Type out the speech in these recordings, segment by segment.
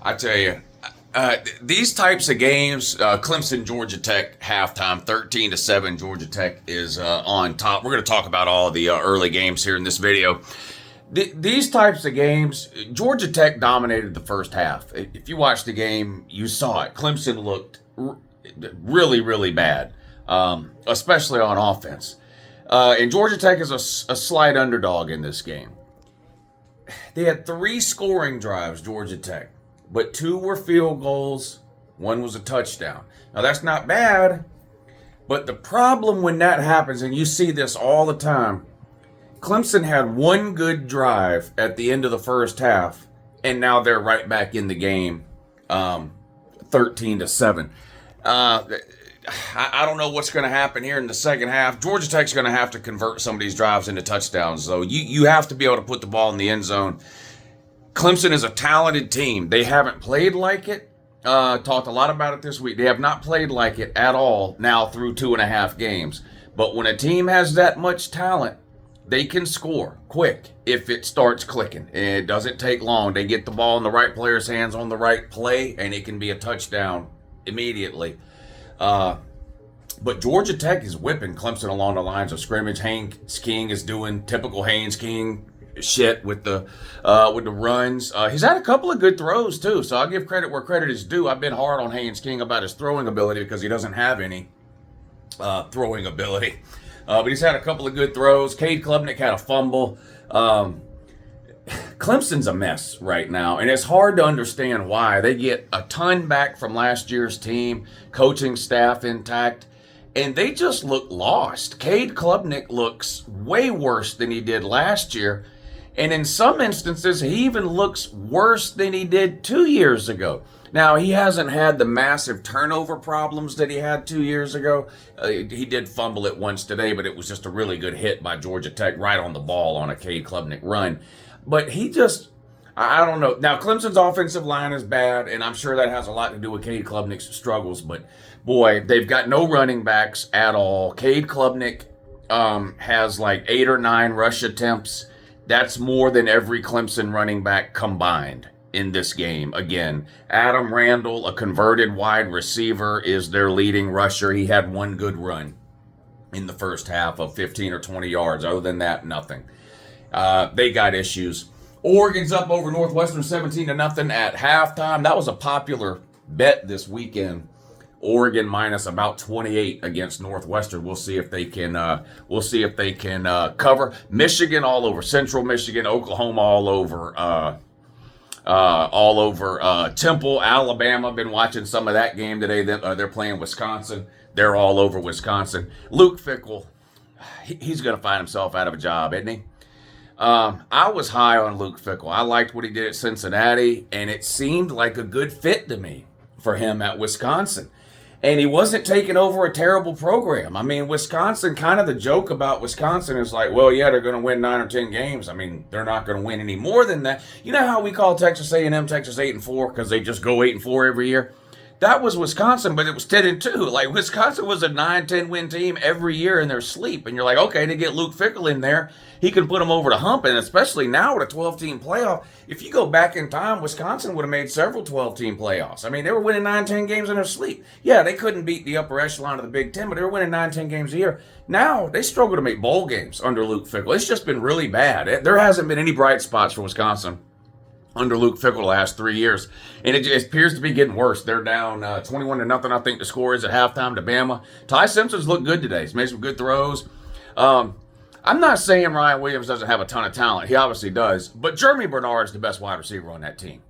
I tell you, these types of games, Clemson, Georgia Tech halftime, 13-7. Georgia Tech is on top. We're going to talk about all the early games here in this video. These types of games, Georgia Tech dominated the first half. If you watched the game, you saw it. Clemson looked really, really bad, especially on offense. And Georgia Tech is a slight underdog in this game. They had 3 scoring drives, Georgia Tech, but 2 were field goals, 1 was a touchdown. Now, that's not bad, but the problem when that happens, and you see this all the time, Clemson had 1 good drive at the end of the first half, and now they're right back in the game, 13-7. I don't know what's going to happen here in the second half. Georgia Tech's going to have to convert some of these drives into touchdowns, though. You have to be able to put the ball in the end zone. Clemson is a talented team. They haven't played like it. Talked a lot about it this week. They have not played like it at all now through 2.5 games. But when a team has that much talent, they can score quick if it starts clicking. It doesn't take long. They get the ball in the right player's hands on the right play, and it can be a touchdown immediately. But Georgia Tech is whipping Clemson along the lines of scrimmage. Haynes King is doing typical Haynes King shit with the runs. He's had a couple of good throws too, so I'll give credit where credit is due. I've been hard on Haynes King about his throwing ability because he doesn't have any throwing ability. But he's had a couple of good throws. Cade Klubnik had a fumble. Clemson's a mess right now, and it's hard to understand why. They get a ton back from last year's team, coaching staff intact, and they just look lost. Cade Klubnik looks way worse than he did last year, and in some instances, he even looks worse than he did 2 years ago. Now, he hasn't had the massive turnover problems that he had 2 years ago. He did fumble it once today, but it was just a really good hit by Georgia Tech right on the ball on a Cade Klubnik run. But he just, I don't know. Now, Clemson's offensive line is bad, and I'm sure that has a lot to do with Cade Klubnik's struggles. But, boy, they've got no running backs at all. Cade Klubnik has like 8 or 9 rush attempts. That's more than every Clemson running back combined in this game. Again, Adam Randall, a converted wide receiver, is their leading rusher. He had 1 good run in the first half of 15 or 20 yards. Other than that, nothing. They got issues. Oregon's up over Northwestern 17-0 at halftime. That was a popular bet this weekend. Oregon minus about 28 against Northwestern. We'll see if they can. Cover. Michigan all over Central Michigan. Oklahoma all over Temple. Alabama. Been watching some of that game today. They're playing Wisconsin. They're all over Wisconsin. Luke Fickell. He's going to find himself out of a job, isn't he? I was high on Luke Fickell. I liked what he did at Cincinnati, and it seemed like a good fit to me for him at Wisconsin. And he wasn't taking over a terrible program. I mean, Wisconsin, kind of the joke about Wisconsin is like, well, yeah, they're going to win 9 or 10 games. I mean, they're not going to win any more than that. You know how we call Texas A&M Texas 8-4 because they just go 8-4 every year? That was Wisconsin, but it was 10-2. Like, Wisconsin was a 9-10 win team every year in their sleep. And you're like, okay, to get Luke Fickell in there, he can put them over the hump. And especially now with a 12-team playoff, if you go back in time, Wisconsin would have made several 12-team playoffs. I mean, they were winning 9-10 games in their sleep. Yeah, they couldn't beat the upper echelon of the Big Ten, but they were winning 9-10 games a year. Now, they struggle to make bowl games under Luke Fickell. It's just been really bad. There hasn't been any bright spots for Wisconsin under Luke Fickell the last 3 years. And it appears to be getting worse. They're down 21-0, I think the score is at halftime to Bama. Ty Simpson's looked good today. He's made some good throws. I'm not saying Ryan Williams doesn't have a ton of talent. He obviously does. But Jeremy Bernard's the best wide receiver on that team.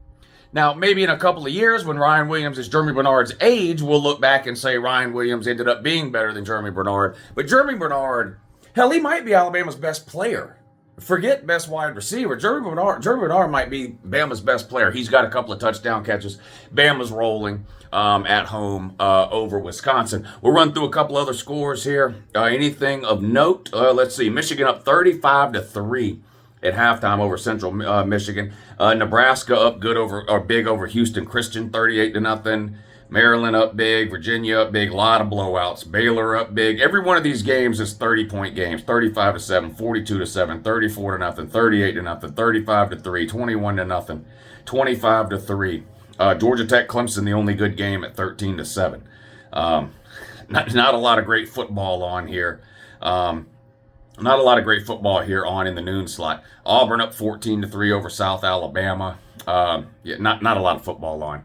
Now, maybe in a couple of years when Ryan Williams is Jeremy Bernard's age, we'll look back and say Ryan Williams ended up being better than Jeremy Bernard. But Jeremy Bernard, hell, he might be Alabama's best player. Forget best wide receiver. Jeremy Bernard might be Bama's best player. He's got a couple of touchdown catches. Bama's rolling at home over Wisconsin. We'll run through a couple other scores here. Anything of note? Let's see. Michigan up 35-3 at halftime over Central Michigan. Nebraska up big over Houston Christian, 38-0. Maryland up big, Virginia up big, a lot of blowouts. Baylor up big. Every one of these games is 30-point games. 35-7, 42-7, 34-0, 38-0, 35-3, 21-0, 25-3. Georgia Tech, Clemson, the only good game at 13-7. Not a lot of great football on here. Not a lot of great football here on in the noon slot. Auburn up 14-3 over South Alabama. Not a lot of football on.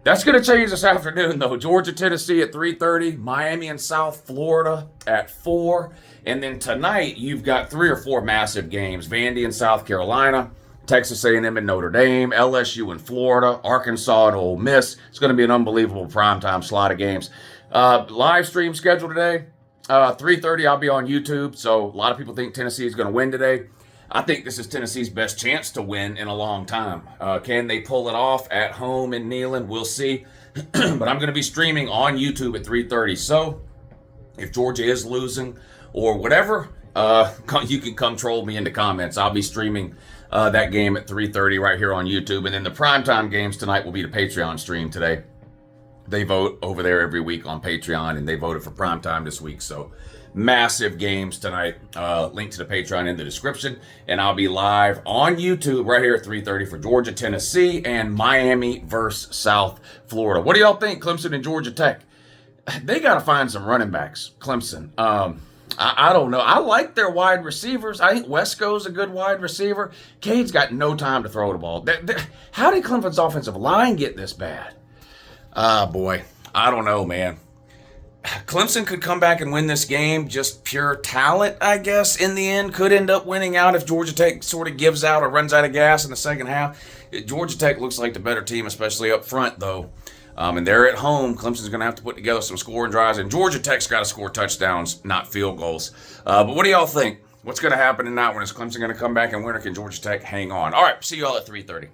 That's going to change this afternoon, though. Georgia, Tennessee at 3:30. Miami and South Florida at 4. And then tonight, you've got 3 or 4 massive games. Vandy and South Carolina, Texas A&M and Notre Dame, LSU and Florida, Arkansas and Ole Miss. It's going to be an unbelievable primetime slot of games. Live stream schedule today, 3:30. I'll be on YouTube. So a lot of people think Tennessee is going to win today. I think this is Tennessee's best chance to win in a long time. Can they pull it off at home in Neyland? We'll see. But I'm going to be streaming on YouTube at 3:30. So if Georgia is losing or whatever, you can come troll me in the comments. I'll be streaming that game at 3:30 right here on YouTube. And then the primetime games tonight will be the Patreon stream today. They vote over there every week on Patreon, and they voted for primetime this week. So massive games tonight. Link to the Patreon in the description. And I'll be live on YouTube right here at 3:30 for Georgia, Tennessee, and Miami versus South Florida. What do y'all think, Clemson and Georgia Tech? They got to find some running backs, Clemson. I don't know. I like their wide receivers. I think Wesco's a good wide receiver. Cade's got no time to throw the ball. How did Clemson's offensive line get this bad? Boy, I don't know, man. Clemson could come back and win this game. Just pure talent, I guess, in the end. Could end up winning out if Georgia Tech sort of gives out or runs out of gas in the second half. Georgia Tech looks like the better team, especially up front, though. And they're at home. Clemson's going to have to put together some scoring drives. And Georgia Tech's got to score touchdowns, not field goals. But what do y'all think? What's going to happen in that one? Is Clemson going to come back and win, or can Georgia Tech hang on? All right, see you all at 3:30.